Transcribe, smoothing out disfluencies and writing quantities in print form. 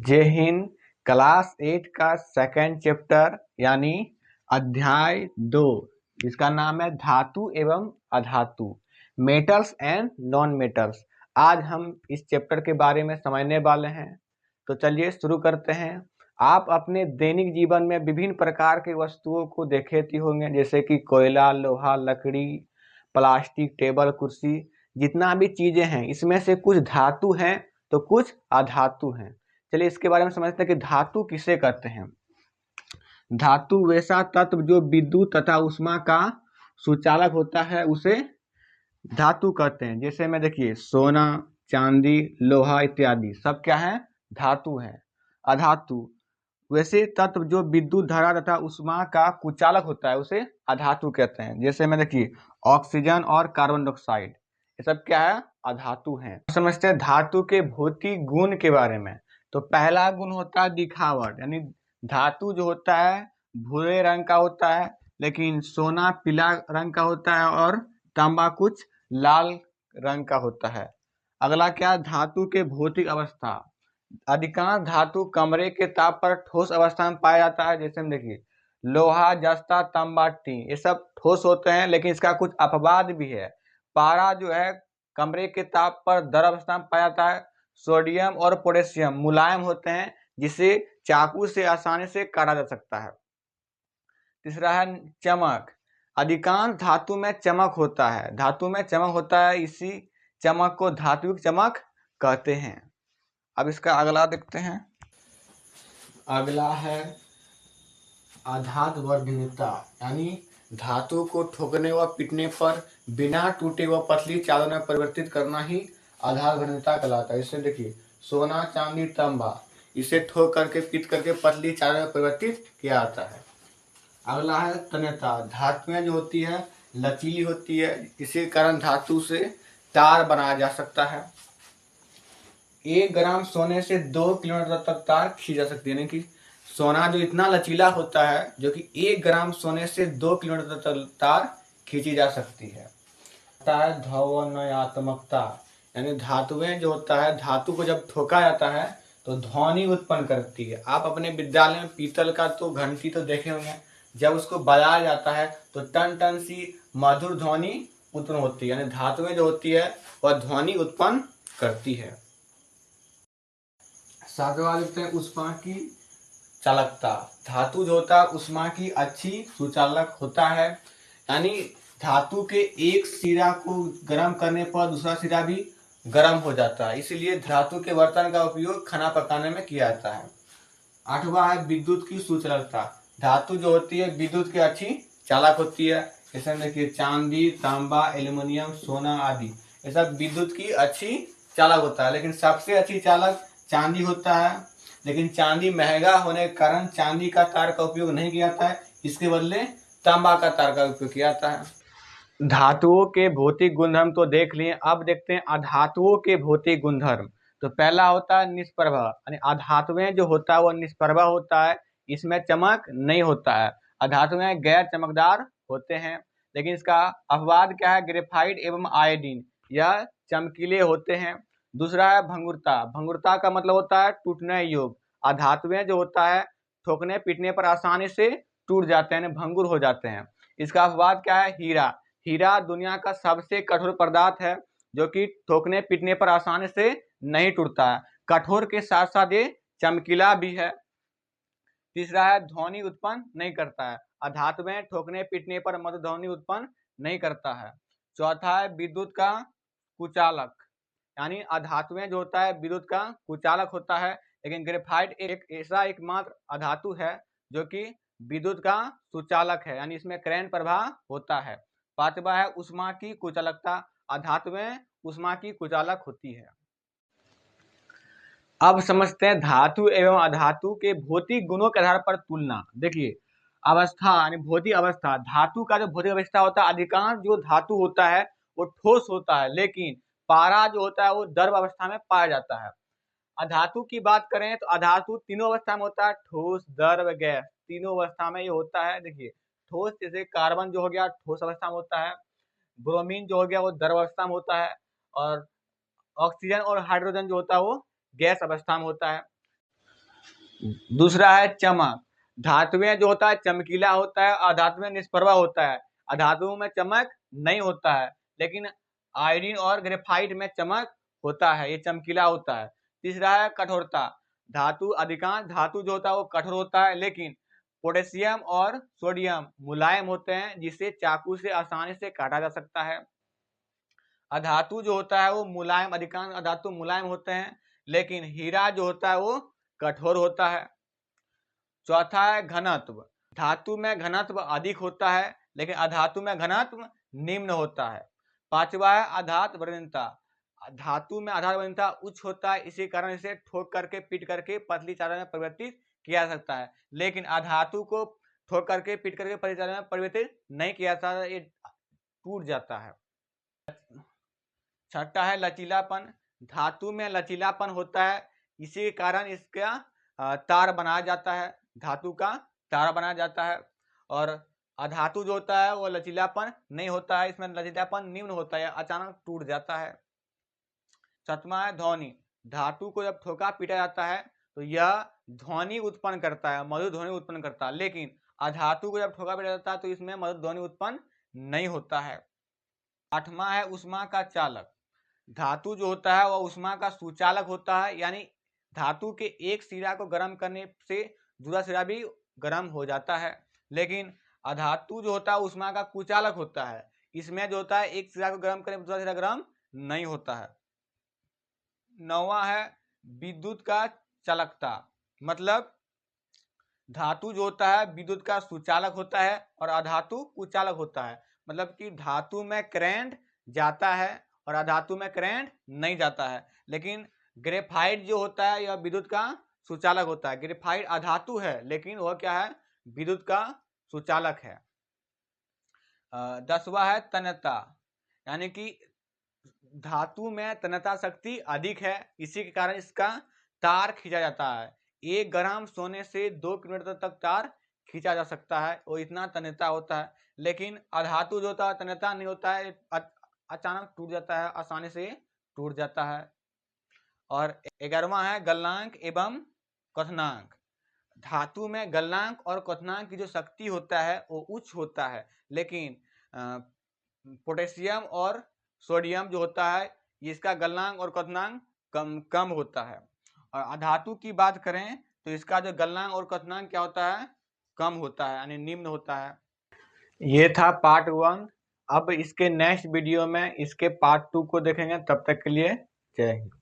जय हिंद। क्लास 8 का second chapter यानी अध्याय 2 जिसका नाम है धातु एवं अधातु, मेटल्स एंड नॉन मेटल्स। आज हम इस चैप्टर के बारे में समझने वाले हैं। तो चलिए शुरू करते हैं। आप अपने दैनिक जीवन में विभिन्न प्रकार की वस्तुओं को देखे होंगे, जैसे कि कोयला, लोहा, लकड़ी, प्लास्टिक, टेबल, कुर्सी, जितना भी चीजें हैं इसमें से कुछ धातु हैं तो कुछ अधातु हैं। चलिए इसके बारे में समझते हैं कि धातु किसे कहते हैं। धातु वैसा तत्व जो विद्युत तथा ऊष्मा का सुचालक होता है उसे धातु कहते हैं। जैसे में देखिए सोना, चांदी, लोहा इत्यादि सब क्या है? धातु है। अधातु वैसे तत्व जो विद्युत धारा तथा ऊष्मा का कुचालक होता है उसे अधातु कहते हैं। जैसे में देखिए ऑक्सीजन और कार्बन डाइऑक्साइड, ये सब क्या है? अधातु हैं। समझते हैं धातु के भौतिक गुण के बारे में। तो पहला गुण होता है दिखावट, यानी धातु जो होता है भूरे रंग का होता है, लेकिन सोना पीला रंग का होता है और तांबा कुछ लाल रंग का होता है। अगला क्या? धातु के भौतिक अवस्था। अधिकांश धातु कमरे के ताप पर ठोस अवस्था में पाया जाता है। जैसे हम देखिए लोहा, जस्ता, तांबा, टीन, ये सब ठोस होते हैं, लेकिन इसका कुछ अपवाद भी है। पारा जो है कमरे के ताप पर द्रव अवस्था में पाया जाता है। सोडियम और पोटेशियम मुलायम होते हैं, जिसे चाकू से आसानी से काटा जा सकता है। तीसरा है चमक। अधिकांश धातु में चमक होता है। धातु में चमक होता है, इसी चमक को धात्विक चमक कहते हैं। अब इसका अगला देखते हैं। अगला है आघात वर्धनीयता, यानी धातु को ठोकने व पीटने पर बिना टूटे व पतली चादर में परिवर्तित करना ही आघात वर्धनीयता कहलाता है। इसे देखिए सोना, चांदी, तांबा, इसे ठोक करके पीट करके पतली चादर में परिवर्तित किया जाता है। अगला है तन्यता। धातुएं जो होती है लचीली होती है, इसी कारण धातु से तार बनाया जा सकता है। 1 ग्राम सोने से 2 किलोमीटर तक तार खींची जा सकती है, यानी कि सोना जो इतना लचीला होता है जो कि 1 ग्राम सोने से 2 किलोमीटर तक तार खींची जा सकती है। ध्वन्यात्मकता, यानी धातुएं जो होता है धातु को जब ठोका जाता है तो ध्वनि उत्पन्न करती है। आप अपने विद्यालय में पीतल का तो घंटी तो देखे होंगे, जब उसको बजाया जाता है तो टन टन सी मधुर ध्वनि उत्पन्न होती है, यानी धातुएं जो होती है वह ध्वनि उत्पन्न करती है। सातवां लिखते हैं ऊष्मा की चालकता। धातु जो होता है ऊष्मा की अच्छी सुचालक होता है, यानी धातु के एक सिरा को गर्म करने पर दूसरा सिरा भी गर्म हो जाता है, इसलिए धातु के बर्तन का उपयोग खाना पकाने में किया जाता है। 8वां है विद्युत की सुचालकता। धातु जो होती है विद्युत की अच्छी चालक होती है। जैसे देखिए चांदी, तांबा, एल्युमिनियम, सोना आदि, ये सब विद्युत की अच्छी चालक होता है, लेकिन सबसे अच्छी चालक चांदी होता है। लेकिन चांदी महंगा होने के कारण चांदी का तार का उपयोग नहीं किया जाता है, इसके बदले तांबा का तार का उपयोग किया जाता है। धातुओं के भौतिक गुणधर्म तो देख लिए, अब देखते हैं अधातुओं के भौतिक गुणधर्म। तो पहला होता है निष्प्रभा, यानी अधातुएं जो होता है वो निष्प्रभा होता है, इसमें चमक नहीं होता है। अधातुएं गैर चमकदार होते हैं, लेकिन इसका अपवाद क्या है? ग्रेफाइट एवं आयोडीन, यह चमकीले होते हैं। दूसरा है भंगुरता। भंगुरता का मतलब होता है टूटने योग्य। अधातुएं जो होता है ठोकने पीटने पर आसानी से टूट जाते हैं, भंगुर हो जाते हैं। इसका अपवाद क्या है? हीरा। हीरा दुनिया का सबसे कठोर पदार्थ है जो कि ठोकने पीटने पर आसानी से नहीं टूटता है। कठोर के साथ साथ ये चमकीला भी है। तीसरा है ध्वनि उत्पन्न नहीं करता है। अधातुएं ठोकने पीटने पर मधुर ध्वनि उत्पन्न नहीं करता है। चौथा है विद्युत का कुचालक, यानी अधातुएं जो होता है विद्युत का कुचालक होता है, लेकिन ग्रेफाइट एक ऐसा एकमात्र अधातु है जो कि विद्युत का सुचालक है, यानी इसमें करंट प्रवाह होता है। पांचवा है ऊष्मा की कुचालकता। अधातुएं ऊष्मा की कुचालक होती है। अब समझते हैं धातु एवं अधातु के भौतिक गुणों के आधार पर तुलना। देखिए अवस्था यानी भौतिक अवस्था। धातु का जो भौतिक अवस्था होता है, अधिकांश जो धातु होता है वो ठोस होता है, लेकिन पारा जो होता है वो द्रव अवस्था में पाया जाता है। अधातु की बात करें तो अधातु तीनों अवस्था में होता है, ठोस, द्रव, गैस, तीनों अवस्था में ये होता है। देखिए ठोस जैसे कार्बन जो हो गया ठोस अवस्था में होता है, ब्रोमीन जो हो गया वो द्रव अवस्था में होता है, और ऑक्सीजन और हाइड्रोजन जो होता है वो गैस अवस्था में होता है। दूसरा है चमक। धातुएं जो होता है चमकीला होता है, अधातुएं निष्प्रभा होता है। अधातुओं में चमक नहीं होता है, लेकिन आयोडीन और ग्रेफाइट में चमक होता है, ये चमकीला होता है। तीसरा है कठोरता। अधिकांश धातु जो होता है वो कठोर होता है, लेकिन पोटेशियम और सोडियम मुलायम होते हैं, जिसे चाकू से आसानी से काटा जा सकता है। अधातु जो होता है वो मुलायम, अधिकांश अधातु मुलायम होते हैं, लेकिन हीरा जो होता है वो कठोर होता है। चौथा है घनत्व। धातु में घनत्व अधिक होता है, लेकिन अधातु में घनत्व निम्न होता है। पांचवा है आधात वरीयता। धातु में आधात वरीयता उच्च होता है, इसी कारण इसे ठोक करके पीट करके पतली चादर में परिवर्तित किया जा सकता है, लेकिन अधातु को ठोक करके पीट करके पतली चादर में परिवर्तित नहीं किया जा सकता, ये टूट जाता है। छठा है लचीलापन। धातु में लचीलापन होता है, इसी के कारण इसका तार बनाया जाता है, धातु का तार बनाया जाता है। और अधातु जो होता है वो लचीलापन नहीं होता है, इसमें लचीलापन निम्न होता है, अचानक टूट जाता है। सातवां है ध्वनि। धातु को जब ठोका पीटा जाता है तो यह ध्वनि उत्पन्न करता है, मधुर ध्वनि उत्पन्न करता है, लेकिन अधातु को जब ठोका पीटा जाता है तो इसमें मधुर ध्वनि उत्पन्न नहीं होता है। आठवां है उष्मा का चालक। धातु जो होता है वह उष्मा का सुचालक होता है, यानी धातु के एक सिरा को गर्म करने से दूसरा सिरा भी गर्म हो जाता है, लेकिन अधातु जो होता है उष्मा का कुचालक होता है, इसमें जो होता है एक सिरा को गर्म करने पर दूसरा सिरा गर्म नहीं होता है। नौवां है विद्युत का चालकता। मतलब धातु जो होता है विद्युत का सुचालक होता है और अधातु कुचालक होता है। मतलब कि धातु में करंट जाता है और अधातु में करंट नहीं जाता है, लेकिन ग्रेफाइट जो होता है यह विद्युत का सुचालक होता है। ग्रेफाइट अधातु है, लेकिन वह क्या है, विद्युत का सुचालक है। 10वां है तन्यता, यानी कि धातु में तन्यता शक्ति अधिक है, इसी के कारण इसका तार खींचा जाता है। 1 ग्राम सोने से 2 किलोमीटर तक तार खींचा जा सकता है, वो इतना तन्यता होता है। लेकिन अधातु जो होता है तन्यता नहीं होता है, अचानक टूट जाता है, आसानी से टूट जाता है। और 11वां है गलनांक एवं क्वथनांक। धातु में गलनांक और क्वथनांक की जो शक्ति होता है वो उच्च होता है, लेकिन पोटेशियम और सोडियम जो होता है इसका गलनांक और क्वथनांक कम होता है। और अधातु की बात करें तो इसका जो गलनांक और क्वथनांक क्या होता है, कम होता है, यानी निम्न होता है। ये था पार्ट 1। अब इसके नेक्स्ट वीडियो में इसके पार्ट 2 को देखेंगे। तब तक के लिए जय हिंद।